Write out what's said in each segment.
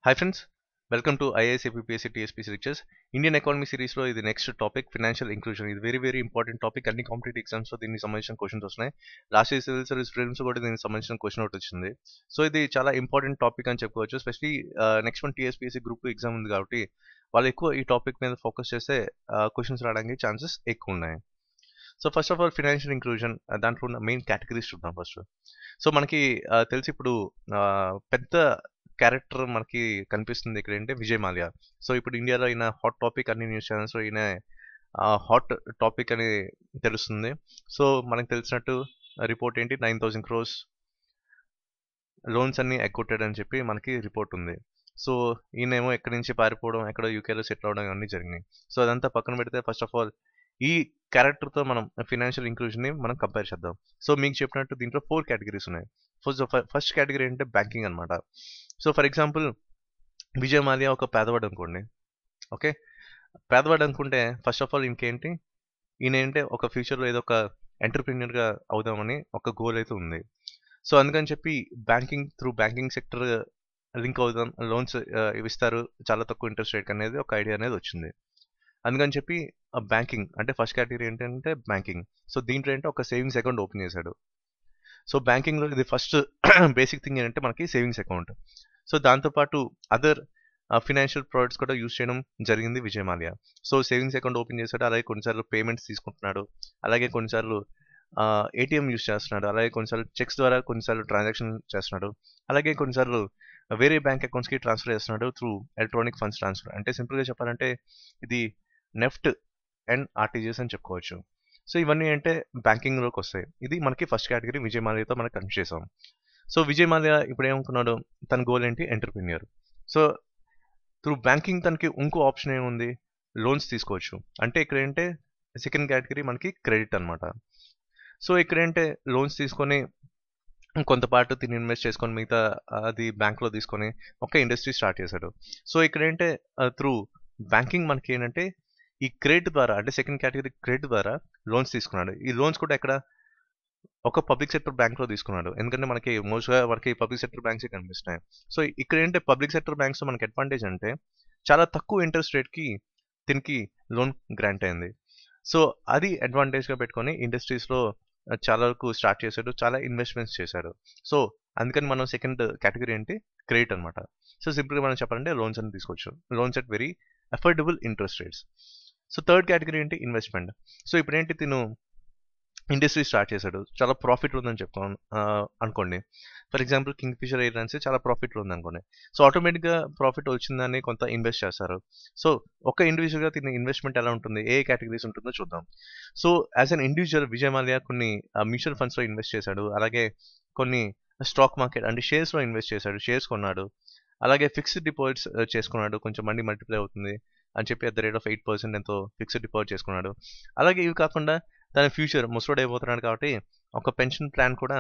Hi friends, welcome to IAS APPSC TSPC lectures. Indian economy series లో ఇది next topic financial inclusion. ఇది very important topic. అన్ని competitive exams లో దీనికి సంబంధించిన క్వశ్చన్స్ వస్తున్నాయి. Last year civil service prelims కూడా దీనికి సంబంధించిన క్వశ్చన్ ఒకటి వచ్చింది. సో ఇది చాలా ఇంపార్టెంట్ టాపిక్ అని చెప్పుకోవచ్చు. Especially next one TSPC group exam ఉంది కాబట్టి వాళ్ళు ఎక్కువ ఈ టాపిక్ మీద ఫోకస్ చేస్తే క్వశ్చన్స్ రావడానికి ఛాన్సెస్ ఎక్కువ ఉన్నాయి. So first of all financial inclusion దాంట్లో ఉన్న మెయిన్ కేటగిరీస్ చూద్దాం ఫస్ట్. సో మనకి తెలిసి ఇప్పుడు పెద్ద క్యారెక్టర్ మనకి కనిపిస్తుంది ఇక్కడ ఏంటంటే విజయ్ మాల్యా. సో ఇప్పుడు ఇండియాలో ఈయన హాట్ టాపిక్ అన్ని న్యూస్ ఛానల్స్లో ఈయన హాట్ టాపిక్ అని తెలుస్తుంది. సో మనకు తెలిసినట్టు రిపోర్ట్ ఏంటి 9,000 crores లోన్స్ అన్ని ఎగ్గొట్టాడు అని చెప్పి మనకి రిపోర్ట్ ఉంది. సో ఈయనేమో ఎక్కడి నుంచి పారిపోవడం, ఎక్కడో యూకేలో సెటిల్ అవడం అన్నీ జరిగినాయి. సో అదంతా పక్కన పెడితే ఫస్ట్ ఆఫ్ ఆల్ ఈ క్యారెక్టర్తో మనం ఫైనాన్షియల్ ఇంక్లూజన్ని మనం కంపేర్ చేద్దాం. సో మీకు చెప్పినట్టు దీంట్లో 4 కేటగిరీస్ ఉన్నాయి. ఫస్ట్ కేటగిరీ ఏంటంటే బ్యాంకింగ్ అనమాట. So for example Vijay Mallya ఒక పేదవాడు అనుకోండి. ఓకే, పేదవాడు అనుకుంటే ఫస్ట్ ఆఫ్ ఆల్ ఇంకేంటి, ఈయన ఏంటంటే ఒక ఫ్యూచర్లో ఏదో ఒక ఎంటర్ప్రీనియర్గా అవుదామని ఒక గోల్ అయితే ఉంది. సో అందుకని చెప్పి బ్యాంకింగ్ సెక్టర్ లింక్ అవుదాం, లోన్స్ ఇస్తారు చాలా తక్కువ ఇంట్రెస్ట్ రేట్ అనేది ఒక ఐడియా అనేది వచ్చింది. అందుకని చెప్పి బ్యాంకింగ్ అంటే ఫస్ట్ కేటగిరీ ఏంటంటే బ్యాంకింగ్. సో దీంట్లో ఏంటంటే ఒక సేవింగ్స్ అకౌంట్ ఓపెన్ చేశాడు. సో బ్యాంకింగ్లో ఇది ఫస్ట్ బేసిక్ థింగ్ ఏంటంటే మనకి సేవింగ్స్ అకౌంట్. సో దాంతోపాటు అదర్ ఫినాన్షియల్ ప్రొడక్ట్స్ కూడా యూజ్ చేయడం జరిగింది Vijay Mallya. So savings account open చేశాడు, అలాగే కొన్నిసార్లు పేమెంట్స్ తీసుకుంటున్నాడు, అలాగే కొన్నిసార్లు ఏటీఎం యూజ్ చేస్తున్నాడు, అలాగే కొన్నిసార్లు చెక్స్ ద్వారా కొన్నిసార్లు ట్రాన్సాక్షన్ చేస్తున్నాడు, అలాగే కొన్నిసార్లు వేరే బ్యాంక్ అకౌంట్స్కి ట్రాన్స్ఫర్ చేస్తున్నాడు త్రూ ఎలక్ట్రానిక్ ఫండ్స్ ట్రాన్స్ఫర్. అంటే సింపుల్గా చెప్పాలంటే ఇది నెఫ్ట్ అండ్ ఆర్టీజీఎస్ అని చెప్పుకోవచ్చు. సో ఇవన్నీ అంటే బ్యాంకింగ్లోకి వస్తాయి. ఇది మనకి ఫస్ట్ కేటగిరీ విజయ్ మాల్యాతో మనం కనెక్ట్ చేసాం. సో విజయ్ మాల్యా ఇప్పుడు ఏమనుకున్నాడు, తన గోల్ ఏంటి, ఎంటర్ప్రీనియర్. సో త్రూ బ్యాంకింగ్ తనకి ఇంకో ఆప్షన్ ఏముంది, లోన్స్ తీసుకోవచ్చు. అంటే ఇక్కడ ఏంటంటే సెకండ్ కేటగిరీ మనకి క్రెడిట్ అనమాట. సో ఇక్కడ ఏంటంటే లోన్స్ తీసుకొని కొంతపాటు తిని ఇన్వెస్ట్ చేసుకొని మిగతా అది బ్యాంక్లో తీసుకొని ఒక ఇండస్ట్రీ స్టార్ట్ చేశాడు. సో ఇక్కడ ఏంటంటే త్రూ బ్యాంకింగ్ మనకి ఏంటంటే ఈ క్రెడిట్ ద్వారా, అంటే సెకండ్ కేటగిరీ క్రెడిట్ ద్వారా లోన్స్ తీసుకున్నాడు. ఈ లోన్స్ కూడా ఎక్కడ, ఒక పబ్లిక్ సెక్టర్ బ్యాంక్లో తీసుకున్నాడు. ఎందుకంటే మనకి మోస్ట్గా మనకి పబ్లిక్ సెక్టర్ బ్యాంక్సే కనిపిస్తున్నాయి. సో ఇక్కడ ఏంటంటే పబ్లిక్ సెక్టర్ బ్యాంక్స్ మనకి అడ్వాంటేజ్ అంటే చాలా తక్కువ ఇంట్రెస్ట్ రేట్కి దీనికి లోన్ గ్రాంట్ అయింది. సో అది అడ్వాంటేజ్గా పెట్టుకొని ఇండస్ట్రీస్లో చాలా వరకు స్టార్ట్ చేశాడు, చాలా ఇన్వెస్ట్మెంట్స్ చేశాడు. సో అందుకని మనం సెకండ్ కేటగిరీ ఏంటి, క్రెడిట్ అనమాట. సో సింపుల్గా మనం చెప్పాలంటే లోన్స్ అని తీసుకోవచ్చు, loans at very affordable interest rates. So third category ఏంటి, ఇన్వెస్ట్మెంట్. సో ఇప్పుడు ఏంటి, తిను ఇండస్ట్రీ స్టార్ట్ చేశాడు, చాలా ప్రాఫిట్ ఉందని చెప్పుకోను అనుకోండి. For example Kingfisher airlines చాలా ప్రాఫిట్లో ఉంది అనుకోండి. సో ఆటోమేటిక్గా ప్రాఫిట్ వచ్చిందని కొంత ఇన్వెస్ట్ చేస్తారు. సో ఒక ఇండివిజువల్గా తిన్న ఇన్వెస్ట్మెంట్ ఎలా ఉంటుంది, ఏ కేటగిరీస్ ఉంటుందో చూద్దాం. So as an individual Vijay Mallya కొన్ని మ్యూచువల్ ఫండ్స్లో ఇన్వెస్ట్ చేశాడు, అలాగే కొన్ని స్టాక్ మార్కెట్ అంటే షేర్స్లో ఇన్వెస్ట్ చేశాడు, షేర్స్ కొన్నాడు, అలాగే ఫిక్స్డ్ డిపాజిట్స్ చేసుకున్నాడు, కొంచెం మనీ మల్టిప్లై అవుతుంది అని చెప్పి అట్ ద రేట్ ఆఫ్ 8% ఎంతో ఫిక్స్డ్ డిపాజిట్ చేసుకున్నాడు. అలాగే ఇవి కాకుండా తన ఫ్యూచర్ ముసలోడు అయిపోతున్నాడు కాబట్టి ఒక పెన్షన్ ప్లాన్ కూడా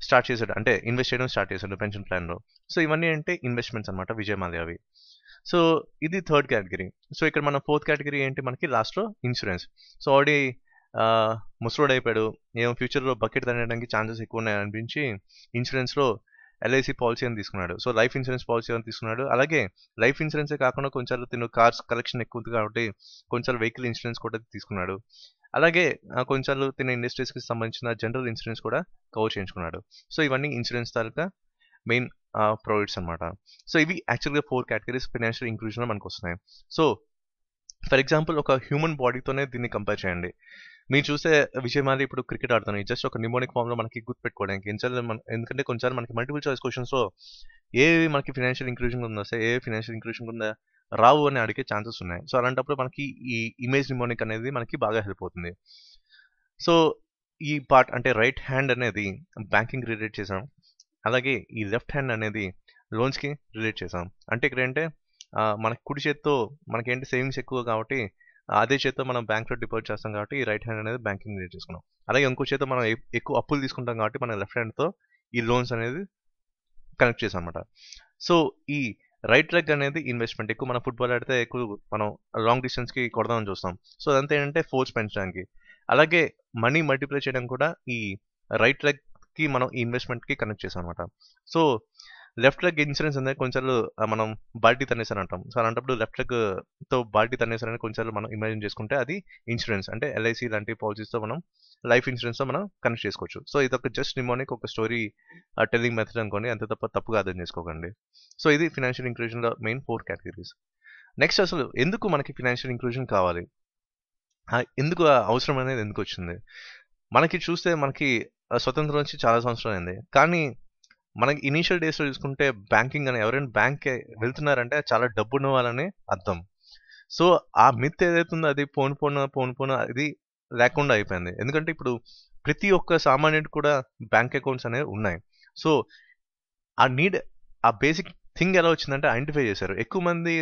స్టార్ట్ చేశాడు, అంటే ఇన్వెస్ట్ చేయడం స్టార్ట్ చేశాడు పెన్షన్ ప్లాన్లో. సో ఇవన్నీ అంటే ఇన్వెస్ట్మెంట్స్ అనమాట విజయ్ మాల్యావి. సో ఇది థర్డ్ కేటగిరీ. సో ఇక్కడ మన ఫోర్త్ కేటగిరీ ఏంటి, మనకి లాస్ట్లో ఇన్సూరెన్స్. సో ఆల్రెడీ ముసలోడు అయిపోయాడు, ఏమో ఫ్యూచర్లో బకెట్ తినడానికి ఛాన్సెస్ ఎక్కువ ఉన్నాయి అనిపించి ఇన్సూరెన్స్లో ఎల్ఐసి పాలసీ అని తీసుకున్నాడు. సో లైఫ్ ఇన్సూరెన్స్ పాలసీ అని తీసుకున్నాడు. అలాగే లైఫ్ ఇన్సూరెన్సే కాకుండా కొన్నిసార్లు తిను కార్స్ కలెక్షన్ ఎక్కువ ఉంది కాబట్టి కొన్నిసార్లు వెహికల్ ఇన్సూరెన్స్ కూడా తీసుకున్నాడు. అలాగే కొన్నిసార్లు తిన ఇండస్ట్రీస్కి సంబంధించిన జనరల్ ఇన్సూరెన్స్ కూడా కవర్ చేయించుకున్నాడు. సో ఇవన్నీ ఇన్సూరెన్స్ తాలూకా మెయిన్ ప్రొడక్ట్స్ అనమాట. సో ఇవి యాక్చువల్గా 4 కేటగిరీస్ ఫైనాన్షియల్ ఇంక్లూజన్లో మనకు వస్తున్నాయి. సో ఫర్ ఎగ్జాంపుల్ ఒక హ్యూమన్ బాడీతోనే దీన్ని కంపేర్ చేయండి. మీరు చూస్తే విజయ్ మాల్యా ఇప్పుడు క్రికెట్ ఆడుతున్నాయి, జస్ట్ ఒక నిమోనిక్ ఫామ్లో మనకి గుర్తుపెట్టుకోవడానికి. ఎందుకంటే కొన్నిసార్లు మనకి మల్టిపుల్ చాయిస్ క్వశ్చన్స్లో ఏవి మనకి ఫైనాన్షియల్ ఇంక్లూజన్ ఉందా, ఏ ఫైనాన్షియల్ ఇంక్లూజన్ ఉందా రావు అని అడిగే ఛాన్సెస్ ఉన్నాయి. సో అలాంటప్పుడు మనకి ఈ ఇమేజ్ నిమోనిక్ అనేది మనకి బాగా హెల్ప్ అవుతుంది. సో ఈ పార్ట్ అంటే రైట్ హ్యాండ్ అనేది బ్యాంకింగ్ రిలేట్ చేసాం, అలాగే ఈ లెఫ్ట్ హ్యాండ్ అనేది లోన్స్కి రిలేట్ చేసాం. అంటే ఇక్కడ ఏంటంటే మనకి కుడి చేత్తో మనకేంటి సేవింగ్స్ ఎక్కువ కాబట్టి అదే చేత్తో మనం బ్యాంక్లో డిపాజిట్ చేస్తాం కాబట్టి ఈ రైట్ హ్యాండ్ అనేది బ్యాంకింగ్ రిలేట్ చేసుకున్నాం. అలాగే ఇంకో చేత్తో మనం ఎక్కువ అప్పులు తీసుకుంటాం కాబట్టి మన లెఫ్ట్ హ్యాండ్తో ఈ లోన్స్ అనేది కనెక్ట్ చేసాం అనమాట. సో ఈ రైట్ లెగ్ అనేది ఇన్వెస్ట్మెంట్. ఎక్కువ మనం ఫుట్బాల్ ఆడితే ఎక్కువ మనం లాంగ్ డిస్టెన్స్కి కొడదామని చూస్తాం. సో అదంతా ఏంటంటే ఫోర్స్ పెంచడానికి. అలాగే మనీ మల్టిప్లై చేయడం కూడా ఈ రైట్ లెగ్కి మనం ఈ ఇన్వెస్ట్మెంట్కి కనెక్ట్ చేసాం అనమాట. సో లెఫ్ట్ లెగ్ ఇన్సూరెన్స్ అనేది కొంచెంసార్లు మనం బాల్టీ తన్నేసారి అంటాం. సో అలాంటప్పుడు లెఫ్ట్ లెగ్‌తో బాల్టీ తన్నేసారని కొంచెంసార్లు మనం ఇమాజిన్ చేసుకుంటే అది ఇన్సూరెన్స్. అంటే ఎల్ఐసి లాంటి పాలిసీస్‌తో మనం లైఫ్ ఇన్సూరెన్స్‌తో మనం కనెక్ట్ చేసుకోవచ్చు. సో ఇదొక జస్ట్ నిమోనిక్ ఒక స్టోరీ టెల్లింగ్ మెథడ్ అనుకోండి. అంతే తప్ప తప్పుగా అర్థం చేసుకోకండి. సో ఇది ఫైనాన్షియల్ ఇంక్లూజన్‌లో మెయిన్ 4 కేటగరీస్. నెక్స్ట్ అసలు ఎందుకు మనకి ఫైనాన్షియల్ ఇంక్లూజన్ కావాలి? ఎందుకు అవసరం అనేది ఎందుకొచ్చింది? మనకి చూస్తే మనకి స్వతంత్రం వచ్చి చాలా సంవత్సరాలయింది. కానీ మనకి ఇనీషియల్ డేస్‌లో చూసుకుంటే బ్యాంకింగ్ అని ఎవరైనా బ్యాంక్‌కి వెళ్తున్నారంటే చాలా డబ్బున్న వాళ్ళని అర్థం. సో, ఆ మిత్ ఏదైతే ఉందో అది పోను అది లేకుండా అయిపోయింది. ఎందుకంటే ఇప్పుడు ప్రతి ఒక్క సామాన్యుడికి కూడా బ్యాంక్ అకౌంట్స్ అనేవి ఉన్నాయి. సో, ఆ నీడ్ ఆ బేసిక్ థింగ్ ఎలా వచ్చిందంటే ఐడెంటిఫై చేశారు. ఎక్కువ మంది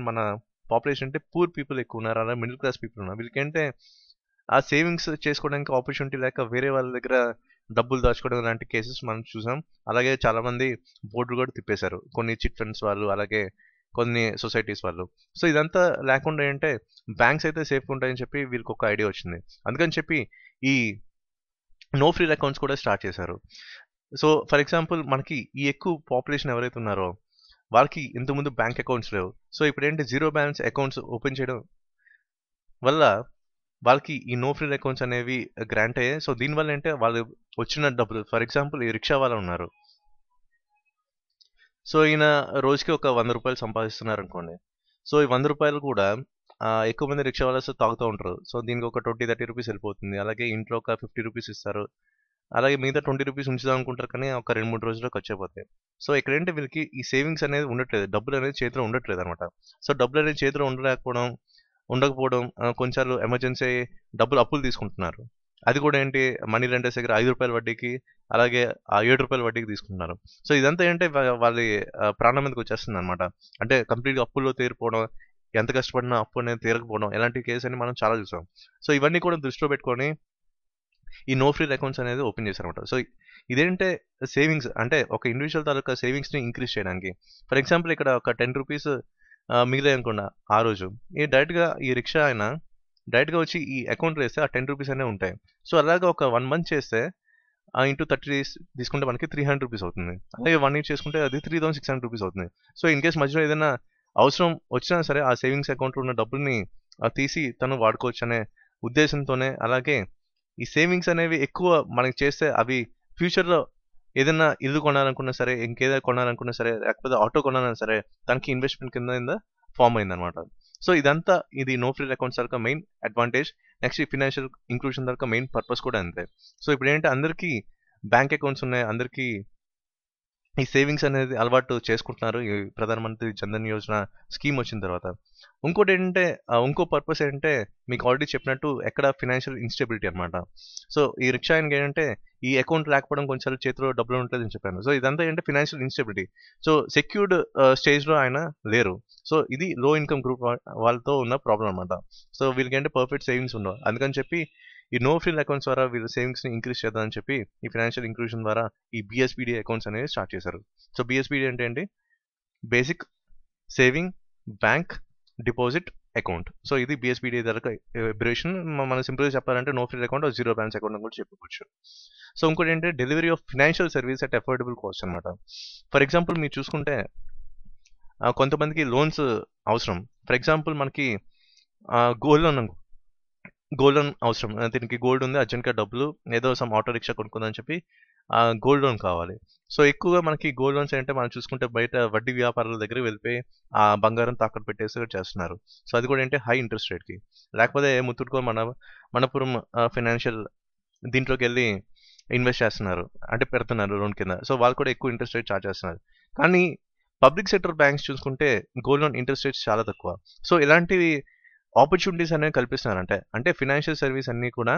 మన పాపులేషన్ అంటే పూర్ పీపుల్ ఎక్కువున్నారు. అలాగే మిడిల్ క్లాస్ పీపుల్ ఉన్నారు. వీళ్ళకేంటే ఆ సేవింగ్స్ చేసుకోవడానికి ఆపర్చునిటీ లేక వేరే వాళ్ళ దగ్గర డబ్బులు దాచుకోవడం లాంటి కేసెస్ మనం చూసాం. అలాగే చాలామంది బోర్డులు కూడా తిప్పేశారు. కొన్ని చిట్ ఫండ్స్ వాళ్ళు, అలాగే కొన్ని సొసైటీస్ వాళ్ళు. సో, ఇదంతా లేకుండా ఏంటంటే బ్యాంక్స్ అయితే సేఫ్‌గా ఉంటాయని చెప్పి వీళ్ళకొక ఐడియా వచ్చింది. అందుకని చెప్పి ఈ నో ఫ్రిల్ అకౌంట్స్ కూడా స్టార్ట్ చేశారు. సో, ఫర్ ఎగ్జాంపుల్ మనకి ఈ ఎక్కువ పాపులేషన్ ఎవరైతే ఉన్నారో వాళ్ళకి ఇంతకుముందు బ్యాంక్ అకౌంట్స్ లేవు. సో, ఇప్పుడేంటి జీరో బ్యాలెన్స్ అకౌంట్స్ ఓపెన్ చేయడం వల్ల వాళ్ళకి ఈ నో ఫ్రిల్ అకౌంట్స్ అనేవి గ్రాంట్ అయ్యాయి. సో, దీనివల్ల ఏంటే వాళ్ళు వచ్చిన డబ్బులు ఫర్ ఎగ్జాంపుల్ ఈ రిక్షా వాళ్ళు ఉన్నారు. సో, ఈయన రోజుకి ఒక రూ. 100 సంపాదిస్తున్నారనుకోండి. సో, ఈ రూ. 100 కూడా ఎక్కువ మంది రిక్షా వాళ్ళస్ తాగుతూ ఉంటారు. సో, దీనికి ఒక 20, 30 రూపీస్ వెళ్ళిపోతుంది. అలాగే ఇంట్లో ఒక 50 రూపీస్ ఇస్తారు. అలాగే మిగతా 20 రూపీస్ ఉంచుదాం అనుకుంటారు కానీ ఒక 2, 3 రోజుల్లో ఖర్చయిపోతాయి. సో, ఇక్కడేంటి వీళ్ళకి ఈ సేవింగ్స్ అనేది ఉండట్లేదు. డబ్బులనేది చేతిలో ఉండట్లేదనమాట. సో, డబ్బులనేది చేతిలో ఉండకపోవడం కొన్నిసార్లు ఎమర్జెన్సీ డబ్బులు అప్పులు తీసుకుంటున్నారు. అది కూడా ఏంటి మనీ లెండర్స్ దగ్గర రూ. 5 వడ్డీకి, అలాగే ఆ రూ. 7 వడ్డీకి తీసుకుంటున్నారు. సో, ఇదంతా ఏంటంటే వాళ్ళ ప్రాణం మీదకొచ్చేస్తుందనమాట. అంటే కంప్లీట్‌గా అప్పుల్లో తేరిపోవడం, ఎంత కష్టపడినా అప్పు అనేది తీరకపోవడం, ఇలాంటి కేసన్ని మనం చాలా చూసాం. సో, ఇవన్నీ కూడా దృష్టిలో పెట్టుకొని ఈ నో ఫ్రిల్ అకౌంట్స్ అనేది ఓపెన్ చేశారనమాట. సో, ఇదేంటే సేవింగ్స్ అంటే ఒక ఇండివిడ్యువల్ తాలూకా సేవింగ్స్‌ని ఇంక్రీజ్ చేయడానికి. ఫర్ ఎగ్జాంపుల్ ఇక్కడ ఒక రూ. 10 మిగిలాయనుకోండి ఆ రోజు. డైరెక్ట్‌గా ఈ రిక్షా ఆయన డైరెక్ట్‌గా వచ్చి ఈ అకౌంట్‌లో ఏస్తే ఆ రూ. 10 అనే ఉంటాయి. సో, అలాగా ఒక 1 మంత్ చేస్తే ఇంటూ 30 డేస్ తీసుకుంటే మనకి రూ. 300 అవుతుంది. అలాగే 1 ఇయర్ చేసుకుంటే అది రూ. 3600 అవుతుంది. సో, ఇన్‌కేస్ మధ్యలో ఏదైనా అవసరం వచ్చినా సరే ఆ సేవింగ్స్ అకౌంట్‌లో ఉన్న డబ్బుల్ని తీసి తను వాడుకోవచ్చనే ఉద్దేశంతోనే, అలాగే ఈ సేవింగ్స్ అనేవి ఎక్కువ మనకి చేస్తే అవి ఫ్యూచర్‌లో ఏదన్నా ఇల్లు కొనాలనుకున్నా సరే, ఇంకేదైనా కొనాలనుకున్నా సరే, లేకపోతే ఆటో కొనాలన్నా సరే, దానికి ఇన్వెస్ట్‌మెంట్ కింద ఫార్మ్ అయిందనమాట. సో, ఇదంతా ఇది నో ఫ్రిల్ అకౌంట్స్ తాలూకా మెయిన్ అడ్వాంటేజ్. నెక్స్ట్ ఈ ఫైనాన్షియల్ ఇంక్లూజన్ తాలూకా మెయిన్ పర్పస్ కూడా అంతే. సో, ఇప్పుడేంటంటే అందరికీ బ్యాంక్ అకౌంట్స్ ఉన్నాయి. అందరికీ ఈ సేవింగ్స్ అనేది అలవాటు చేసుకుంటున్నారు. ఈ ప్రధానమంత్రి జన్‌ధన్ యోజన స్కీమ్ వచ్చిన తర్వాత. ఇంకోటేంటంటే ఇంకో పర్పస్ ఏంటంటే మీకు ఆల్రెడీ చెప్పినట్టు ఎక్కడ ఫైనాన్షియల్ ఇన్‌స్టెబిలిటీ అనమాట. సో, ఈ రిక్షా ఆయనకి ఏంటంటే ఈ అకౌంట్ లేకపోవడం కొంచెం చేతిలో డబ్బులు ఉండట్లేదని చెప్పాను. సో, ఇదంతా ఏంటంటే ఫైనాన్షియల్ ఇన్‌స్టెబిలిటీ. సో, సెక్యూర్డ్ స్టేజ్‌లో ఆయన లేరు. సో, ఇది లో ఇన్‌కమ్ గ్రూప్ వాళ్ళతో ఉన్న ప్రాబ్లమ్ అనమాట. సో, వీళ్ళకేంటే పర్ఫెక్ట్ సేవింగ్స్ ఉండవు. అందుకని చెప్పి ఈ నో ఫ్రిల్ అకౌంట్స్ ద్వారా వీళ్ళ సేవింగ్స్‌ని ఇంక్రీజ్ చేద్దామని చెప్పి ఈ ఫైనాన్షియల్ ఇంక్లూజన్ ద్వారా ఈ బీఎస్పీడీ అకౌంట్స్ అనేవి స్టార్ట్ చేశారు. సో, బీఎస్పీడీ అంటే ఏంటి? Basic saving bank deposit account. సో, ఇది బీఎస్పీడీ తాలూకా అబ్రివియేషన్. మనం సింపుల్‌గా చెప్పాలంటే no frill account zero balance account అని కూడా చెప్పుకోవచ్చు. సో, ఇంకోటి ఏంటంటే delivery of financial service at affordable cost అనమాట. ఫర్ ఎగ్జాంపుల్ మీరు చూసుకుంటే కొంతమందికి లోన్స్ అవసరం. ఫర్ ఎగ్జాంపుల్ మనకి గోల్డ్ లోన్ అవసరం. దీనికి గోల్డ్ ఉంది అర్జెంట్‌గా డబ్బులు ఏదో సమ్ ఆటో రిక్షా కొనుక్కుందామని చెప్పి గోల్డ్ లోన్ కావాలి. సో, ఎక్కువగా మనకి గోల్డ్ లోన్స్ ఏంటంటే మనం చూసుకుంటే బయట వడ్డీ వ్యాపారుల దగ్గరికి వెళ్ళిపోయి బంగారం తాకట్టు పెట్టేసి చేస్తున్నారు. సో, అది కూడా ఏంటి హై ఇంట్రెస్ట్ రేట్‌కి. లేకపోతే ముత్తూట్‌కో మనపురం ఫైనాన్షియల్ దీంట్లోకెళ్ళి ఇన్వెస్ట్ చేస్తున్నారు. అంటే పెడుతున్నారు లోన్ కింద. సో, వాళ్ళు కూడా ఎక్కువ ఇంట్రెస్ట్ రేట్ చార్జ్ చేస్తున్నారు. కానీ పబ్లిక్ సెక్టర్ బ్యాంక్స్ చూసుకుంటే గోల్డ్ లోన్ ఇంట్రెస్ట్ రేట్స్ చాలా తక్కువ. సో, ఇలాంటివి ఆపర్చునిటీస్ అనేవి కల్పిస్తున్నారంటే. అంటే ఫైనాన్షియల్ సర్వీస్ అన్నీ కూడా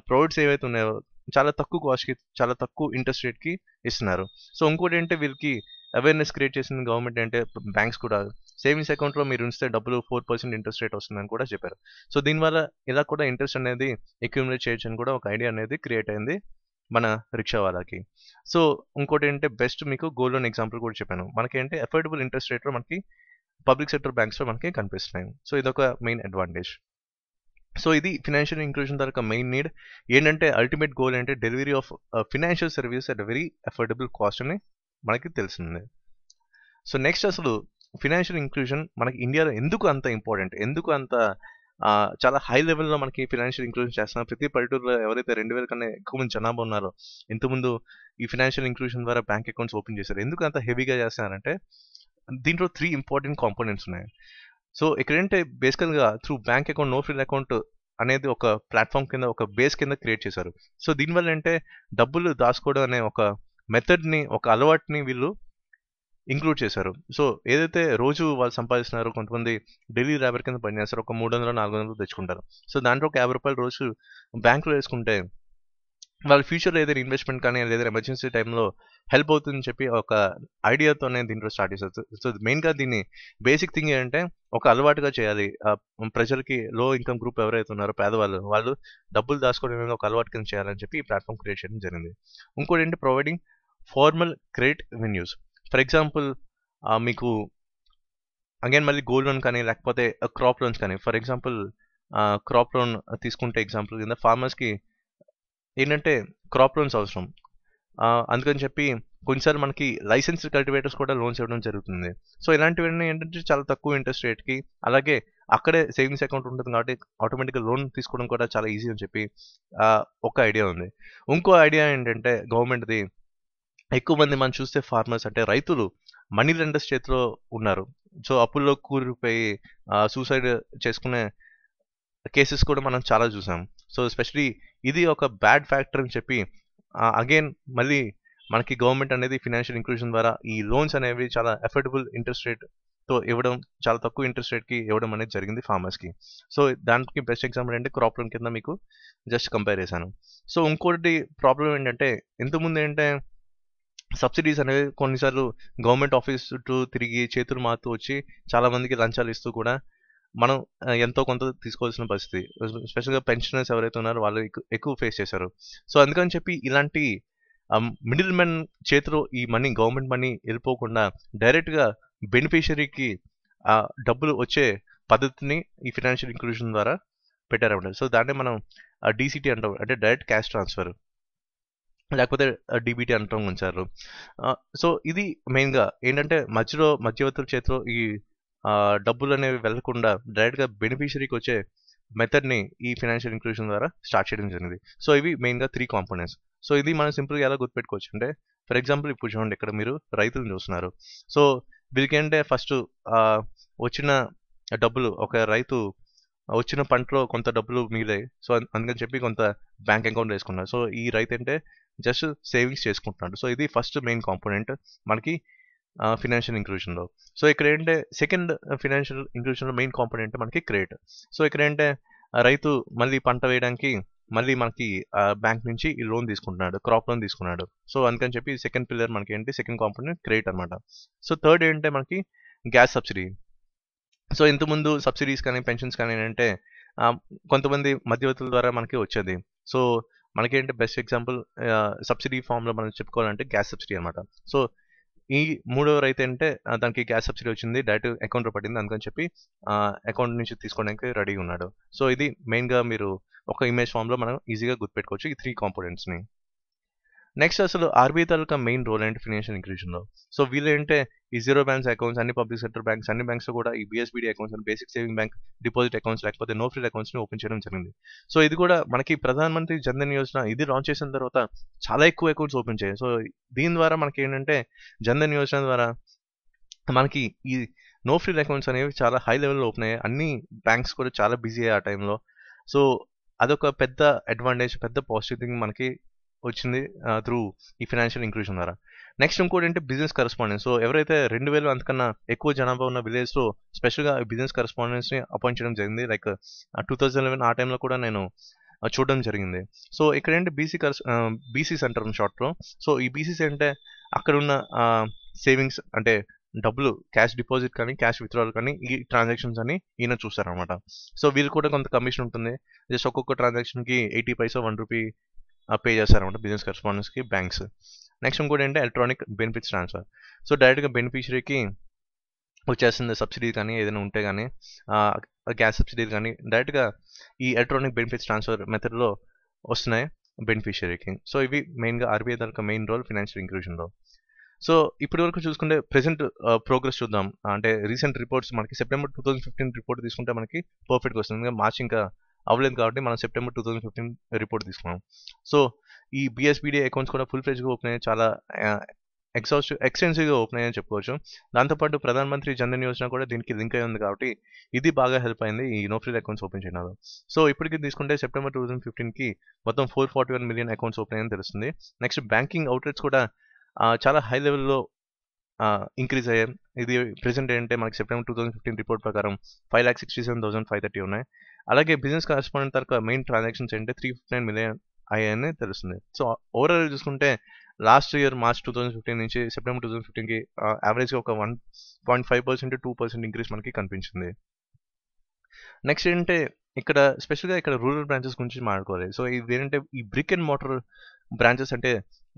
ప్రొవైడ్స్ ఏవైతే ఉన్నాయో చాలా తక్కువ కాస్ట్‌కి, చాలా తక్కువ ఇంట్రెస్ట్ రేట్‌కి ఇస్తున్నారు. సో, ఇంకోటేంటే వీళ్ళకి అవేర్‌నెస్ క్రియేట్ చేసింది గవర్నమెంట్ అంటే బ్యాంక్స్ కూడా సేవింగ్స్ అకౌంట్‌లో మీరు ఉంచితే డబ్బులు 4% ఇంట్రెస్ట్ రేట్ వస్తుందని కూడా చెప్పారు. సో, దీనివల్ల ఇలా కూడా ఇంట్రెస్ట్ అనేది అక్యుములేట్ చేయొచ్చని కూడా ఒక ఐడియా అనేది క్రియేట్ అయింది మన రిక్షా వాళ్ళకి. సో, ఇంకోటేంటే బెస్ట్ మీకు గోల్డ్ లోన్ ఎగ్జాంపుల్ కూడా చెప్పాను. మనకేంటి అఫోర్డబుల్ ఇంట్రెస్ట్ రేట్‌లో మనకి పబ్లిక్ సెక్టర్ బ్యాంక్స్‌లో మనకి కనిపిస్తున్నాయి. సో, ఇదొక మెయిన్ అడ్వాంటేజ్. సో, ఇది ఫైనాన్షియల్ ఇంక్లూజన్ తాలూకా మెయిన్ నీడ్. ఏంటంటే అల్టిమేట్ గోల్ అంటే delivery of financial service at a very affordable cost అని మనకి తెలిసిందే. సో నెక్స్ట్ అసలు ఫినాన్షియల్ ఇంక్లూజన్ మనకి ఇండియాలో ఎందుకు అంత ఇంపార్టెంట్, ఎందుకు అంత చాలా హై లెవెల్లో మనకి ఫినాన్షియల్ ఇంక్లూజన్ చేస్తున్నారు. ప్రతి పల్లెటూరులో ఎవరైతే 2000 కన్నా ఎక్కువ మంది జనాభా ఉన్నారో ఇంతకుముందు ఈ ఫినాన్షియల్ ఇంక్లూజన్ ద్వారా బ్యాంక్ అకౌంట్స్ ఓపెన్ చేశారు. ఎందుకు అంత హెవీగా చేస్తున్నారంటే దీంట్లో 3 ఇంపార్టెంట్ కాంపోనెంట్స్ ఉన్నాయి. సో ఇక్కడేంటే బేసికల్గా through bank account, no frill account అనేది ఒక ప్లాట్ఫామ్ కింద, ఒక బేస్ కింద క్రియేట్ చేశారు. సో దీనివల్ల అంటే డబ్బులు దాచుకోవడం అనే ఒక మెథడ్ని, ఒక అలవాటుని వీళ్ళు ఇంక్లూడ్ చేశారు. సో ఏదైతే రోజు వాళ్ళు సంపాదిస్తున్నారో, కొంతమంది డైలీ లేబర్ కింద పనిచేస్తారు, ఒక 300-400 తెచ్చుకుంటారు. సో దాంట్లో ఒక ₹50 రోజు బ్యాంకులో వేసుకుంటే వాళ్ళ ఫ్యూచర్లో ఏదైనా ఇన్వెస్ట్మెంట్ కానీ లేదా ఎమర్జెన్సీ టైంలో హెల్ప్ అవుతుందని చెప్పి ఒక ఐడియాతోనే దీంట్లో స్టార్ట్ చేశారు. సో మెయిన్గా దీన్ని బేసిక్ థింగ్ ఏంటంటే ఒక అలవాటుగా చేయాలి. ప్రజలకి లో ఇన్కమ్ గ్రూప్ ఎవరైతే ఉన్నారో పేదవాళ్ళు, వాళ్ళు డబ్బులు దాచుకోవడం అనేది ఒక అలవాటు కింద చేయాలని చెప్పి ఈ ప్లాట్ఫామ్ క్రియేట్ చేయడం జరిగింది. ఇంకోటి ఏంటి, providing formal credit venues. For example మీకు అగైన్ మళ్ళీ గోల్డ్ లోన్ కానీ లేకపోతే క్రాప్ లోన్స్ కానీ, ఫర్ ఎగ్జాంపుల్ క్రాప్ లోన్ తీసుకుంటే ఎగ్జాంపుల్ కింద ఫార్మర్స్కి ఏంటంటే క్రాప్ లోన్స్ అవసరం. అందుకని చెప్పి కొన్నిసార్లు మనకి లైసెన్స్డ్ కల్టివేటర్స్ కూడా లోన్స్ ఇవ్వడం జరుగుతుంది. సో ఇలాంటివన్నీ ఏంటంటే చాలా తక్కువ ఇంట్రెస్ట్ రేట్కి, అలాగే అక్కడే సేవింగ్స్ అకౌంట్ ఉంటుంది కాబట్టి ఆటోమేటిక్గా లోన్ తీసుకోవడం కూడా చాలా ఈజీ అని చెప్పి ఒక ఐడియా ఉంది. ఇంకో ఐడియా ఏంటంటే గవర్నమెంట్ది, ఎక్కువ మంది మనం చూస్తే ఫార్మర్స్ అంటే రైతులు మనీ లెండర్స్ చేతిలో ఉన్నారు. సో అప్పుల్లో కూరుకుపోయి సూసైడ్ చేసుకునే కేసెస్ కూడా మనం చాలా చూసాం. సో ఎస్పెషలీ ఇది ఒక బ్యాడ్ ఫ్యాక్టర్ అని చెప్పి అగైన్ మళ్ళీ మనకి గవర్నమెంట్ అనేది ఫినాన్షియల్ ఇంక్లూజన్ ద్వారా ఈ లోన్స్ అనేవి చాలా అఫోర్డబుల్ ఇంట్రెస్ట్ రేట్తో ఇవ్వడం, చాలా తక్కువ ఇంట్రెస్ట్ రేట్కి ఇవ్వడం అనేది జరిగింది ఫార్మర్స్కి. సో దానికి బెస్ట్ ఎగ్జాంపుల్ అంటే క్రాప్ లోన్ కింద మీకు జస్ట్ కంపేర్ చేశాను. సో ఇంకోటి ప్రాబ్లం ఏంటంటే ఇంతకుముందు ఏంటంటే సబ్సిడీస్ అనేవి కొన్నిసార్లు గవర్నమెంట్ ఆఫీస్ చుట్టూ తిరిగి చేతులు మారుతూ వచ్చి చాలా మందికి లంచాలు ఇస్తూ కూడా మనం ఎంతో కొంత తీసుకోవాల్సిన పరిస్థితి. స్పెషల్గా పెన్షనర్స్ ఎవరైతే ఉన్నారో వాళ్ళు ఎక్కువ ఫేస్ చేశారు. సో అందుకని చెప్పి ఇలాంటి మిడిల్ మెన్ చేతిలో ఈ మనీ, గవర్నమెంట్ మనీ వెళ్ళిపోకుండా డైరెక్ట్గా బెనిఫిషరీకి డబ్బులు వచ్చే పద్ధతిని ఈ ఫినాన్షియల్ ఇంక్లూజన్ ద్వారా పెట్టారన్నమాట. సో దాన్ని మనం డీసీటీ అంటాం, అంటే డైరెక్ట్ క్యాష్ ట్రాన్స్ఫర్, లేకపోతే డీబీటీ అంటాం కొన్నిసార్లు. సో ఇది మెయిన్గా ఏంటంటే మధ్యవర్తుల చేతిలో ఈ డబ్బులు అనేవి వెళ్లకుండా డైరెక్ట్గా బెనిఫిషరీకి వచ్చే మెథడ్ని ఈ ఫినాన్షియల్ ఇంక్లూజన్ ద్వారా స్టార్ట్ చేయడం జరిగింది. సో ఇవి మెయిన్గా 3 కాంపోనెంట్స్. సో ఇది మనం సింపుల్గా ఎలా గుర్తుపెట్టుకోవచ్చు అంటే, ఫర్ ఎగ్జాంపుల్ ఇప్పుడు చూడండి, ఇక్కడ మీరు రైతులను చూస్తున్నారు. సో వీళ్ళకేంటే ఫస్ట్ వచ్చిన డబ్బులు, ఒక రైతు వచ్చిన పంటలో కొంత డబ్బులు మిగిలాయి. సో అందుకని చెప్పి కొంత బ్యాంక్ అకౌంట్ వేసుకున్నారు. సో ఈ రైతు అంటే జస్ట్ సేవింగ్స్ చేసుకుంటున్నాడు. సో ఇది ఫస్ట్ మెయిన్ కాంపోనెంట్ మనకి ఫినాన్షియల్ ఇంక్లూజన్లో. సో ఇక్కడ ఏంటంటే సెకండ్ ఫినాన్షియల్ ఇంక్లూజన్లో మెయిన్ కాంపోనెంట్ మనకి క్రెడిట్. సో ఇక్కడ ఏంటంటే రైతు మళ్ళీ పంట వేయడానికి మళ్ళీ మనకి బ్యాంక్ నుంచి ఈ లోన్ తీసుకుంటున్నాడు, క్రాప్ లోన్ తీసుకున్నాడు. సో అందుకని చెప్పి సెకండ్ పిల్లర్ మనకి ఏంటి, సెకండ్ కాంపోనెంట్ క్రెడిట్ అనమాట. సో థర్డ్ ఏంటంటే మనకి గ్యాస్ సబ్సిడీ. సో ఇంతకుముందు సబ్సిడీస్ కానీ పెన్షన్స్ కానీ ఏంటంటే కొంతమంది మధ్యవర్తుల ద్వారా మనకి వచ్చేది. సో మనకేంటి బెస్ట్ ఎగ్జాంపుల్ సబ్సిడీ ఫామ్లో మనం చెప్పుకోవాలంటే గ్యాస్ సబ్సిడీ అనమాట. సో ఈ మూడవ రైతు అంటే దానికి గ్యాస్ సబ్సిడీ వచ్చింది, డైరెక్ట్ అకౌంట్లో పడింది, అందుకని చెప్పి అకౌంట్ నుంచి తీసుకోవడానికి రెడీ ఉన్నాడు. సో ఇది మెయిన్గా మీరు ఒక ఇమేజ్ ఫామ్లో మనం ఈజీగా గుర్తుపెట్టుకోవచ్చు ఈ 3 కాంపోనెంట్స్ని. నెక్స్ట్ అసలు ఆర్బీఐ తాలూకా మెయిన్ రోల్ ఏంటి ఫినాన్షియల్ ఇంక్లూజన్లో. సో వీళ్ళు ఏంటంటే ఈ జీరో బ్యాలెన్స్ అకౌంట్స్, అన్ని పబ్లిక్ సెక్టర్ బ్యాంక్స్, అన్ని బ్యాంక్స్లో కూడా ఈ BSBD accounts and basic saving bank deposit accounts లేకపోతే నో ఫ్రిల్ అకౌంట్స్ని ఓపెన్ చేయడం జరిగింది. సో ఇది కూడా మనకి ప్రధానమంత్రి జన్ధన్ యోజన ఇది లాంచ్ చేసిన తర్వాత చాలా ఎక్కువ అకౌంట్స్ ఓపెన్ చేయాలి. సో దీని ద్వారా మనకి ఏంటంటే జన్ధన్ యోజన ద్వారా మనకి ఈ నో ఫ్రిల్ అకౌంట్స్ అనేవి చాలా హై లెవెల్లో ఓపెన్ అయ్యాయి. అన్ని బ్యాంక్స్ కూడా చాలా బిజీ అయ్యాయి ఆ టైంలో. సో అదొక పెద్ద అడ్వాంటేజ్, పెద్ద పాజిటివ్ థింగ్ మనకి వచ్చింది త్రూ ఈ ఫినాన్షియల్ ఇంక్లూజన్ ద్వారా. నెక్స్ట్ ఇంకోటి అంటే బిజినెస్ కరెస్పాండెంట్. సో ఎవరైతే 2000 అంతకన్నా ఎక్కువ జనాభా ఉన్న విలేజ్లో స్పెషల్గా బిజినెస్ కరెస్పాండెంట్స్ని అపాయింట్ చేయడం జరిగింది. లైక్ 2011 ఆ టైంలో కూడా నేను చూడడం జరిగింది. సో ఇక్కడ ఏంటి బీసీస్ అంటారు షార్ట్లో. సో ఈ బీసీస్ అంటే అక్కడ ఉన్న సేవింగ్స్ అంటే డబ్బులు, క్యాష్ డిపాజిట్ కానీ క్యాష్ విత్డ్రాల్ కానీ ఈ ట్రాన్సాక్షన్స్ అని ఈయన చూస్తారనమాట. సో వీళ్ళు కూడా కొంత కమిషన్ ఉంటుంది. జస్ట్ ఒక్కొక్క ట్రాన్సాక్షన్కి 80 పైసా, ₹1 పే చేస్తారనమాట బిజినెస్ కరెస్పాండెంట్స్కి బ్యాంక్స్. నెక్స్ట్ ఇంకోటి ఏంటంటే ఎలక్ట్రానిక్ బెనిఫిట్స్ ట్రాన్స్ఫర్. సో డైరెక్ట్గా బెనిఫిషరీకి వచ్చేస్తుంది సబ్సిడీ కానీ ఏదైనా ఉంటే కానీ, గ్యాస్ సబ్సిడీ కానీ డైరెక్ట్గా ఈ ఎలక్ట్రానిక్ బెనిఫిట్స్ ట్రాన్స్ఫర్ మెథడ్లో వస్తున్నాయి బెనిఫిషరీకి. సో ఇవి మెయిన్గా ఆర్బీఐ తాలూకా మెయిన్ రోల్ ఫినాన్షియల్ ఇంక్లూజన్లో. సో ఇప్పటి వరకు చూసుకుంటే ప్రెసెంట్ ప్రోగ్రెస్ చూద్దాం. అంటే రీసెంట్ రిపోర్ట్స్ మనకి సెప్టెంబర్ 2015 రిపోర్ట్ తీసుకుంటే మనకి పర్ఫెక్ట్గా వస్తుంది. మార్చ్ ఇంకా అవ్వలేదు కాబట్టి మనం సెప్టెంబర్ 2015 రిపోర్ట్ తీసుకున్నాం. సో ఈ బిఎస్బిడి అకౌంట్స్ కూడా ఫుల్ ఫ్లెజ్గా ఓపెన్ అయ్యాయి, చాలా ఎక్స్టెన్సివ్గా ఓపెన్ అయ్యాయని చెప్పుకోవచ్చు. దాంతోపాటు ప్రధానమంత్రి జన్ధన్ యోజన కూడా దీనికి లింక్ అయి ఉంది కాబట్టి ఇది బాగా హెల్ప్ అయింది ఈ నో ఫ్రిల్ అకౌంట్స్ ఓపెన్ చేయడంలో. సో ఇప్పటికి తీసుకుంటే సెప్టెంబర్ 2015కి మొత్తం 441 మిలియన్ అకౌంట్స్ ఓపెన్ అయ్యని తెలుస్తుంది. నెక్స్ట్ బ్యాంకింగ్ అవుట్లెట్స్ కూడా చాలా హై లెవెల్లో ఇంక్రీజ్ అయ్యాయి. ఇది ప్రెసెంట్ ఏంటంటే మనకి సెప్టెంబర్ 2015 రిపోర్ట్ ప్రకారం 5,67,530 ఉన్నాయి. అలాగే బిజినెస్ కరెస్పాండెంట్ తరక మెయిన్ ట్రాన్సాక్షన్స్ ఏంటంటే 359 మిలియన్ అయ్యాయని తెలుస్తుంది. సో ఓవరాల్ చూసుకుంటే లాస్ట్ ఇయర్ మార్చ్ 2015 నుంచి సెప్టెంబర్ 2015కి యావరేజ్గా ఒక 1.5% 2% ఇంక్రీజ్ మనకి కనిపించింది. నెక్స్ట్ ఏంటంటే ఇక్కడ స్పెషల్గా ఇక్కడ రూరల్ బ్రాంచెస్ గురించి మాట్లాడుకోవాలి. సో ఇది ఏంటంటే ఈ బ్రిక్ అండ్ మోటార్ బ్రాంచెస్ అంటే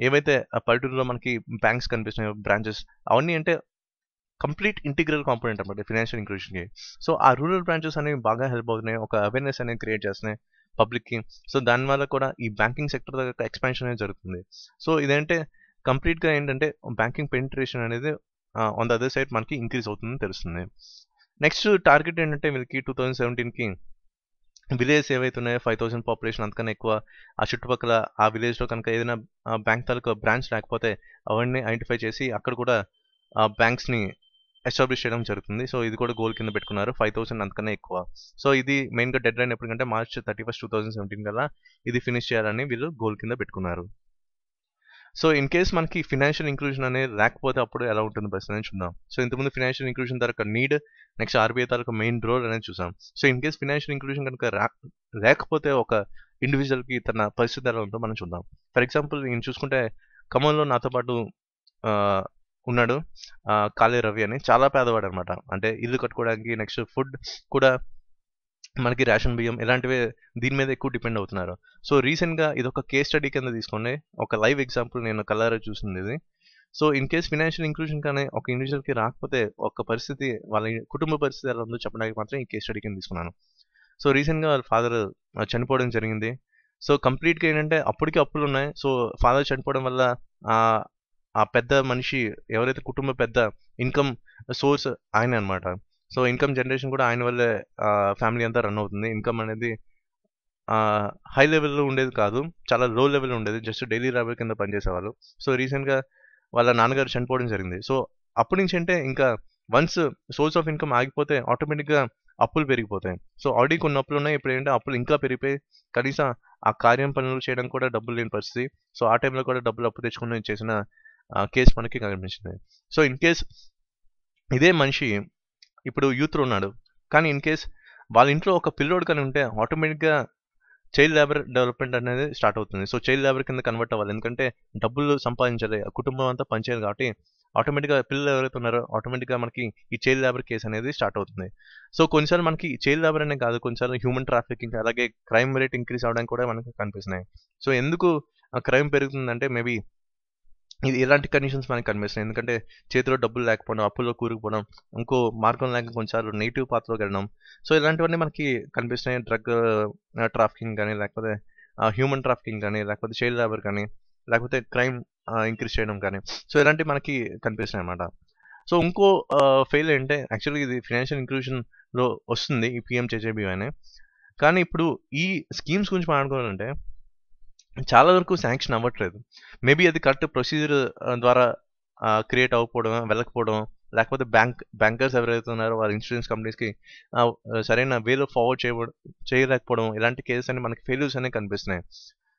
ఏవైతే పల్లెటూరులో మనకి బ్యాంక్స్ కనిపిస్తున్నాయో బ్రాంచెస్, అవన్నీ అంటే కంప్లీట్ ఇంటిగ్రల్ కాంపోనెంట్ అనమాట ఫైనాన్షియల్ ఇంక్లూషన్కి. సో ఆ రూరల్ బ్రాంచెస్ అనేవి బాగా హెల్ప్ అవుతున్నాయి, ఒక అవేర్నెస్ అనేది క్రియేట్ చేస్తున్నాయి పబ్లిక్కి. సో దానివల్ల కూడా ఈ బ్యాంకింగ్ సెక్టర్ దగ్గర ఎక్స్పాన్షన్ అనేది జరుగుతుంది. సో ఇదేంటే కంప్లీట్గా ఏంటంటే బ్యాంకింగ్ పెనిట్రేషన్ అనేది ఆన్ ద అదర్ సైడ్ మనకి ఇంక్రీజ్ అవుతుందని తెలుస్తుంది. నెక్స్ట్ టార్గెట్ ఏంటంటే వీళ్ళకి 2017కి విలేజ్ ఏవైతే ఉన్నాయో 5,000 పాపులేషన్ అంతకన్నా ఎక్కువ, ఆ చుట్టుపక్కల ఆ విలేజ్లో కనుక ఏదైనా బ్యాంక్ తాలూకా బ్రాంచ్ లేకపోతే అవన్నీ ఐడెంటిఫై చేసి అక్కడ కూడా బ్యాంక్స్ని ఎస్టాబ్లిష్ చేయడం జరుగుతుంది. సో ఇది కూడా గోల్ కింద పెట్టుకున్నారు, 5,000 అంతకన్నా ఎక్కువ. సో ఇది మెయిన్గా డెడ్ లైన్ ఎప్పటికంటే మార్చ్ 31, 2017 కల్లా ఇది ఫినిష్ చేయాలని వీళ్ళు గోల్ కింద పెట్టుకున్నారు. సో ఇన్ కేస్ మనకి ఫినాన్షియల్ ఇంక్లూజన్ అనేది లేకపోతే అప్పుడు ఎలా ఉంటుంది పరిస్థితి అని చూద్దాం. సో ఇంతకుముందు ఫినాన్షియల్ ఇంక్లూజన్ తరక నీడ్, నెక్స్ట్ ఆర్బీఐ తరక మెయిన్ రోల్ అనేది చూసాం. So in case financial inclusion కనుక లేకపోతే ఒక ఇండివిజువల్కి తన పరిస్థితి ఎలా ఉందో మనం చూద్దాం. ఫర్ ఎగ్జాంపుల్ నేను చూసుకుంటే ఖమ్మంలో నాతో పాటు ఉన్నాడు కాళే రవి అని, చాలా పేదవాడు అనమాట. అంటే ఇల్లు కట్టుకోవడానికి, నెక్స్ట్ ఫుడ్ కూడా మనకి రేషన్ బియ్యం ఇలాంటివి దీని మీద ఎక్కువ డిపెండ్ అవుతున్నారు. సో రీసెంట్గా ఇది ఒక కేస్ స్టడీ కింద తీసుకోండి, ఒక లైవ్ ఎగ్జాంపుల్ నేను కల్లారా చూసింది ఇది. So in case financial inclusion కానీ ఒక ఇండివిజువల్కి రాకపోతే ఒక పరిస్థితి, వాళ్ళ కుటుంబ పరిస్థితి ఎలా ఉందో చెప్పడానికి మాత్రం ఈ కేస్ స్టడీ కింద తీసుకున్నాను. సో రీసెంట్గా వాళ్ళ ఫాదర్ చనిపోవడం జరిగింది. సో కంప్లీట్గా ఏంటంటే అప్పటికి అప్పులు ఉన్నాయి. సో ఫాదర్ చనిపోవడం వల్ల ఆ పెద్ద మనిషి ఎవరైతే కుటుంబ పెద్ద ఇన్కమ్ సోర్స్ ఆయన అనమాట. సో ఇన్కమ్ జనరేషన్ కూడా ఆయన వల్లే ఫ్యామిలీ అంతా రన్ అవుతుంది. ఇన్కమ్ అనేది హై లెవెల్లో ఉండేది కాదు, చాలా లో లెవెల్లో ఉండేది, జస్ట్ డైలీ లేబర్ కింద పనిచేసేవాళ్ళు. సో రీసెంట్గా వాళ్ళ నాన్నగారు చనిపోవడం జరిగింది. సో అప్పటి నుంచి అంటే ఇంకా వన్స్ సోర్స్ ఆఫ్ ఇన్కమ్ ఆగిపోతే ఆటోమేటిక్గా అప్పులు పెరిగిపోతాయి. సో ఆల్రెడీ కొన్ని అప్పులు ఉన్నాయి, ఇప్పుడు ఏంటంటే అప్పులు ఇంకా పెరిగిపోయి కనీసం ఆ కార్యం పనులు చేయడానికి కూడా డబ్బులు లేని పరిస్థితి. సో ఆ టైంలో కూడా డబ్బులు అప్పు తెచ్చుకుని చేసిన కేసు మనకి కనిపించింది. సో ఇన్ కేస్ ఇదే మనిషి ఇప్పుడు యూత్లో ఉన్నాడు, కానీ ఇన్ కేస్ వాళ్ళ ఇంట్లో ఒక పిల్లోడు కానీ ఉంటే ఆటోమేటిక్గా చైల్డ్ లేబర్ డెవలప్మెంట్ అనేది స్టార్ట్ అవుతుంది. సో చైల్డ్ లేబర్ కింద కన్వర్ట్ అవ్వాలి, ఎందుకంటే డబ్బులు సంపాదించాలి, కుటుంబం అంతా పనిచేయాలి కాబట్టి ఆటోమేటిక్గా పిల్లలు ఎవరైతే ఉన్నారో ఆటోమేటిక్గా మనకి ఈ చైల్డ్ లేబర్ కేసు అనేది స్టార్ట్ అవుతుంది. సో కొన్నిసార్లు మనకి చైల్డ్ లేబర్ అనే కాదు, కొన్నిసార్లు హ్యూమన్ ట్రాఫికింగ్ అలాగే క్రైమ్ రేట్ ఇంక్రీజ్ అవడానికి కూడా మనకు కనిపిస్తున్నాయి. సో ఎందుకు క్రైమ్ పెరుగుతుందంటే మేబీ ఇది ఇలాంటి కండిషన్స్ మనకి కనిపిస్తున్నాయి. ఎందుకంటే చేతిలో డబ్బులు లేకపోవడం, అప్పుల్లో కూరుకుపోవడం, ఇంకో మార్గం లేక కొన్నిసార్లు నెగిటివ్ పాత్రలోకి వెళ్ళడం. సో ఇలాంటివన్నీ మనకి కనిపిస్తున్నాయి. డ్రగ్ ట్రాఫికింగ్ కానీ, లేకపోతే హ్యూమన్ ట్రాఫికింగ్ కానీ, లేకపోతే చైల్డ్ లేబర్ కానీ, లేకపోతే క్రైమ్ ఇంక్రీజ్ చేయడం కానీ. సో ఇలాంటివి మనకి కనిపిస్తున్నాయి అన్నమాట. సో ఇంకో ఫెయిల్ ఏంటంటే యాక్చువల్గా ఇది ఫైనాన్షియల్ ఇంక్లూజన్లో వస్తుంది ఈ PMJJBY అని. కానీ ఇప్పుడు ఈ స్కీమ్స్ గురించి మాట్లాడుకోవాలంటే చాలా వరకు శాంక్షన్ అవ్వట్లేదు. మేబీ అది కరెక్ట్ ప్రొసీజర్ ద్వారా క్రియేట్ అవ్వకపోవడం, వెళ్ళకపోవడం, లేకపోతే బ్యాంకర్స్ ఎవరైతే ఉన్నారో వాళ్ళ ఇన్సూరెన్స్ కంపెనీస్కి సరైన వేలో ఫార్వర్డ్ చేయలేకపోవడం, ఇలాంటి కేసెస్ అన్ని మనకి ఫెయిల్యూర్స్ అనేవి కనిపిస్తున్నాయి.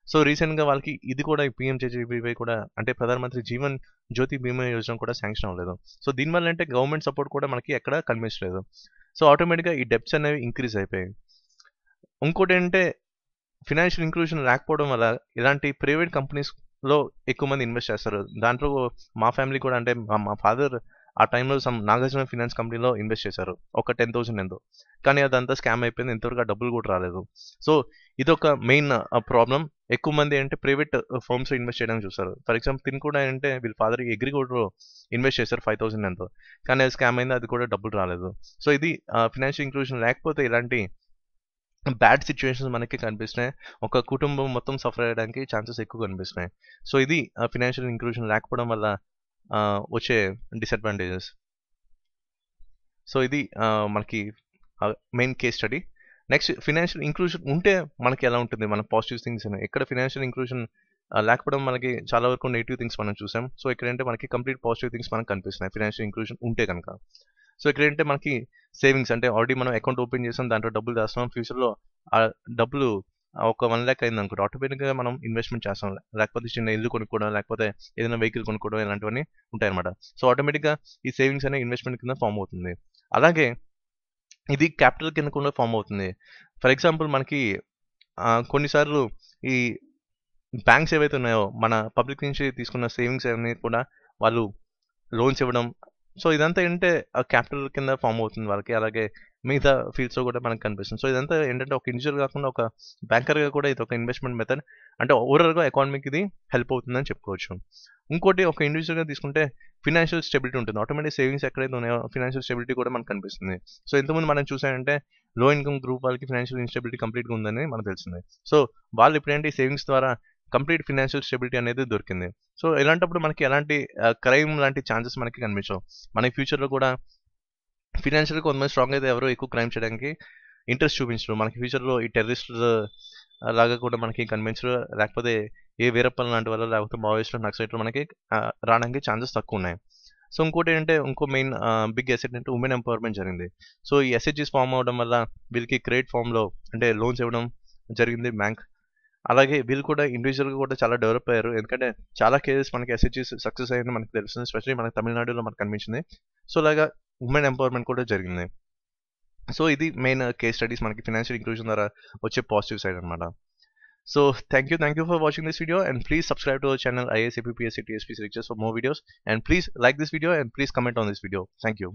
సో రీసెంట్గా వాళ్ళకి ఇది కూడా ఈ PMJJBY కూడా అంటే ప్రధానమంత్రి జీవన్ జ్యోతి బీమా యోజన కూడా శాంక్షన్ అవ్వలేదు. సో దీనివల్ల అంటే గవర్నమెంట్ సపోర్ట్ కూడా మనకి ఎక్కడ కనిపించలేదు. సో ఆటోమేటిక్గా ఈ డెబ్ట్స్ అనేవి ఇంక్రీజ్ అయిపోయాయి. ఇంకోటి ఏంటంటే ఫినాన్షియల్ ఇంక్లూజన్ లేకపోవడం వల్ల ఇలాంటి ప్రైవేట్ కంపెనీస్లో ఎక్కువ మంది ఇన్వెస్ట్ చేస్తారు. దాంట్లో మా ఫ్యామిలీ కూడా, అంటే మా ఫాదర్ ఆ టైంలో నాగార్జున ఫినాన్స్ కంపెనీలో ఇన్వెస్ట్ చేశారు, ఒక 10,000 ఎంతో. కానీ అదంతా స్కామ్ అయిపోయింది, ఇంతవరకు ఆ డబ్బులు కూడా రాలేదు. సో ఇదొక మెయిన్ ప్రాబ్లం. ఎక్కువ మంది ఏంటంటే ప్రైవేట్ ఫర్మ్స్ ఇన్వెస్ట్ చేయడానికి చూస్తారు. ఫర్ ఎగ్జాంపుల్ తిని కూడా ఏంటంటే వీళ్ళ ఫాదర్ అగ్రికల్చర్లో ఇన్వెస్ట్ చేశారు 5,000 ఎంతో, కానీ అది స్కామ్ అయింది, అది కూడా డబ్బులు రాలేదు. సో ఇది ఫినాన్షియల్ ఇంక్లూజన్ లేకపోతే ఇలాంటి బ్యాడ్ సిచ్యువేషన్స్ మనకి కనిపిస్తున్నాయి. ఒక కుటుంబం మొత్తం సఫర్ అయ్యడానికి ఛాన్సెస్ ఎక్కువ కనిపిస్తున్నాయి. సో ఇది ఫినాన్షియల్ ఇంక్లూజన్ లేకపోవడం వల్ల వచ్చే డిసడ్వాంటేజెస్. సో ఇది మనకి main case study. Next financial inclusion ఉంటే మనకి ఎలా ఉంటుంది, మన పాజిటివ్ థింగ్స్ అని. ఎక్కడ ఫినాన్షియల్ ఇంక్లూజన్ లేకపోవడం మనకి చాలా వరకు నెగిటివ్ థింగ్స్ మనం చూసాం. సో ఇక్కడంటే మనకి కంప్లీట్ పాజిటివ్ థింగ్స్ మనకు కనిపిస్తున్నాయి ఫినాన్షియల్ ఇంక్లూజన్ ఉంటే కనుక. సో ఇక్కడంటే మనకి సేవింగ్స్ అంటే ఆల్రెడీ మనం అకౌంట్ ఓపెన్ చేసాం, దాంట్లో డబ్బులు దాస్తున్నాం. ఫ్యూచర్లో ఆ డబ్బులు ఒక 1 lakh అయింది అనుకోండి, ఆటోమేటిక్గా మనం ఇన్వెస్ట్మెంట్ చేస్తాం. లేకపోతే చిన్న ఇల్లు కొనుక్కోవడం, లేకపోతే ఏదైనా వెహికల్ కొనుక్కోవడం, ఇలాంటివన్నీ ఉంటాయన్నమాట. సో ఆటోమేటిక్గా ఈ సేవింగ్స్ అనే ఇన్వెస్ట్మెంట్ కింద ఫామ్ అవుతుంది. అలాగే ఇది క్యాపిటల్ కింద కూడా ఫామ్ అవుతుంది. ఫర్ ఎగ్జాంపుల్ మనకి కొన్నిసార్లు ఈ బ్యాంక్స్ ఏవైతే ఉన్నాయో మన పబ్లిక్ నుంచి తీసుకున్న సేవింగ్స్ అన్నీ కూడా వాళ్ళు లోన్స్ ఇవ్వడం. సో ఇదంతా ఏంటంటే క్యాపిటల్ కింద ఫామ్ అవుతుంది వాళ్ళకి. అలాగే మిగతా ఫీల్డ్స్లో కూడా మనకు కనిపిస్తుంది. సో ఇదంతా ఏంటంటే ఒక ఇండివిజువల్ కాకుండా ఒక బ్యాంకర్గా కూడా ఇది ఒక ఇన్వెస్ట్మెంట్ మెథడ్. అంటే ఓవరాల్గా ఎకానమీకి ఇది హెల్ప్ అవుతుందని చెప్పుకోవచ్చు. ఇంకోటి ఒక ఇండివిజువల్గా తీసుకుంటే ఫినాన్షియల్ స్టెబిలిటీ ఉంటుంది. ఆటోమేటిక్ సేవింగ్స్ ఎక్కడైతే ఉన్నాయో ఫినాన్షియల్ స్టెబిలిటీ కూడా మనకు కనిపిస్తుంది. సో ఇంతకుముందు మనం చూసామంటే లో ఇన్కమ్ గ్రూప్ వాళ్ళకి ఫినాన్షియల్ ఇన్స్టెబిలిటీ కంప్లీట్గా ఉందని మనకు తెలిసింది. సో వాళ్ళు ఇప్పుడేంటి సేవింగ్స్ ద్వారా కంప్లీట్ ఫినాన్షియల్ స్టెబిలిటీ అనేది దొరికింది. సో ఇలాంటప్పుడు మనకి ఎలాంటి క్రైమ్ లాంటి ఛాన్సెస్ మనకి కనిపించవు. మన ఫ్యూచర్లో కూడా ఫినాన్షియల్గా కొంతమంది స్ట్రాంగ్ అయితే ఎవరు ఎక్కువ క్రైమ్ చేయడానికి ఇంట్రెస్ట్ చూపించరు. మనకి ఫ్యూచర్లో ఈ టెర్రరిస్టులు లాగా కూడా మనకి కనిపించరు. లేకపోతే ఏ వీరప్పన్ లాంటి వాళ్ళు, లేకపోతే మావోయిస్టులు, నక్సలైట్లు మనకి రావడానికి ఛాన్సెస్ తక్కువ ఉన్నాయి. సో ఇంకోటి ఏంటంటే ఇంకో మెయిన్ బిగ్ అసెట్ అంటే ఉమెన్ ఎంపవర్మెంట్ జరిగింది. సో ఈ ఎస్హెచ్జీస్ ఫామ్ అవడం వల్ల వీళ్ళకి క్రెడిట్ ఫామ్లో అంటే లోన్స్ ఇవ్వడం జరిగింది బ్యాంక్. అలాగే వీళ్ళు కూడా ఇండివిజువల్గా కూడా చాలా డెవలప్ అయ్యారు. ఎందుకంటే చాలా కేసెస్ మనకి ఎస్హెచ్జీస్ సక్సెస్ అయ్యింది మనకు తెలుస్తుంది. ఎస్పెషల్లీ మనకి తమిళనాడులో మనకు కనిపించింది. సో అలాగా ఉమెన్ ఎంపవర్మెంట్ కూడా జరిగింది. సో ఇది మెయిన్ కేస్ స్టడీస్ మనకి ఫినాన్షియల్ ఇంక్లూజన్ ద్వారా వచ్చే పాజిటివ్ సైడ్ అనమాట. So thank you for watching this video, and please subscribe to our channel IAS, APPSC, TSPC lectures for more videos, and please like this video and please comment on this video. Thank you.